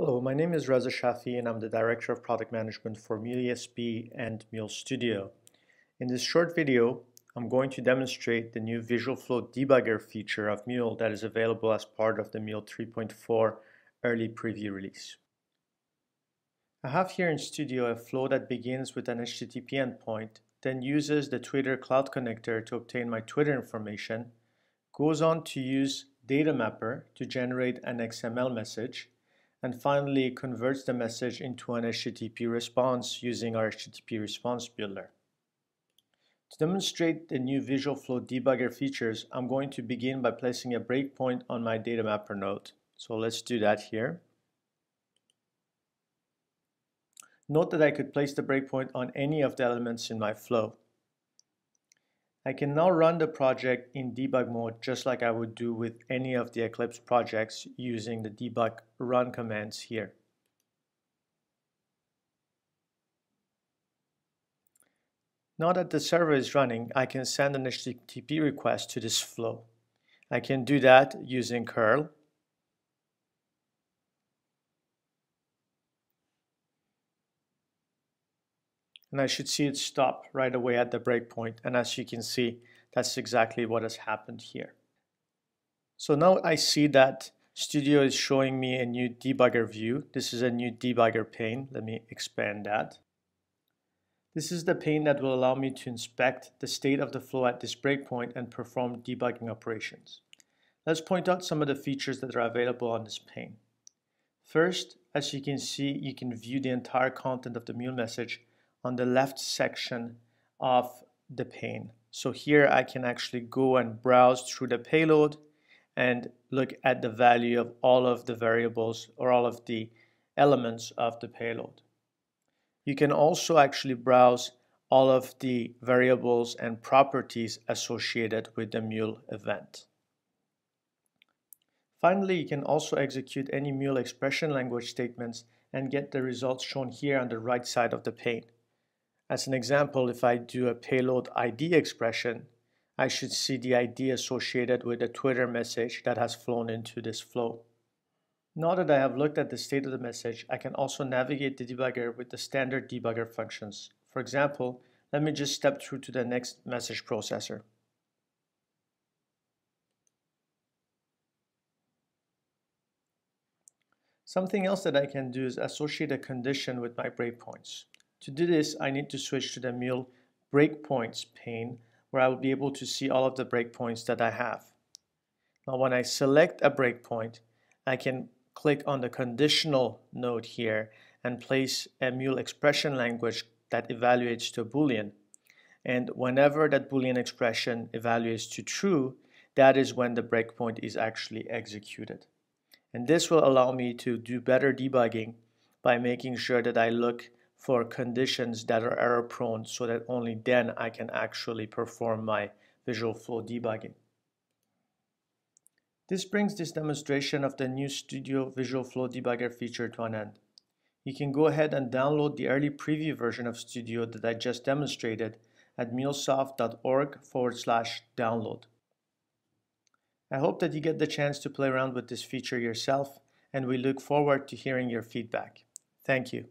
Hello, my name is Reza Shafi and I'm the Director of Product Management for Mule ESP and Mule Studio. In this short video, I'm going to demonstrate the new Visual Flow Debugger feature of Mule that is available as part of the Mule 3.4 early preview release. I have here in Studio a flow that begins with an HTTP endpoint, then uses the Twitter Cloud Connector to obtain my Twitter information, goes on to use Data Mapper to generate an XML message, and finally converts the message into an HTTP response using our HTTP response builder. To demonstrate the new Visual Flow Debugger features, I'm going to begin by placing a breakpoint on my Data Mapper node. So let's do that here. Note that I could place the breakpoint on any of the elements in my flow. I can now run the project in debug mode just like I would do with any of the Eclipse projects using the debug run commands here. Now that the server is running, I can send an HTTP request to this flow. I can do that using curl. And I should see it stop right away at the breakpoint. And as you can see, that's exactly what has happened here. So now I see that Studio is showing me a new debugger view. This is a new debugger pane. Let me expand that. This is the pane that will allow me to inspect the state of the flow at this breakpoint and perform debugging operations. Let's point out some of the features that are available on this pane. First, as you can see, you can view the entire content of the Mule message on the left section of the pane. So here I can actually go and browse through the payload and look at the value of all of the variables or all of the elements of the payload. You can also actually browse all of the variables and properties associated with the Mule event. Finally, you can also execute any Mule expression language statements and get the results shown here on the right side of the pane. As an example, if I do a payload ID expression, I should see the ID associated with a Twitter message that has flown into this flow. Now that I have looked at the state of the message, I can also navigate the debugger with the standard debugger functions. For example, let me just step through to the next message processor. Something else that I can do is associate a condition with my breakpoints. To do this, I need to switch to the Mule breakpoints pane, where I will be able to see all of the breakpoints that I have. Now, when I select a breakpoint, I can click on the conditional node here and place a Mule expression language that evaluates to a Boolean. And whenever that Boolean expression evaluates to true, that is when the breakpoint is actually executed. And this will allow me to do better debugging by making sure that I look for conditions that are error prone so that only then I can actually perform my Visual Flow debugging. This brings this demonstration of the new Studio Visual Flow Debugger feature to an end. You can go ahead and download the early preview version of Studio that I just demonstrated at mulesoft.org/download. I hope that you get the chance to play around with this feature yourself, and we look forward to hearing your feedback. Thank you.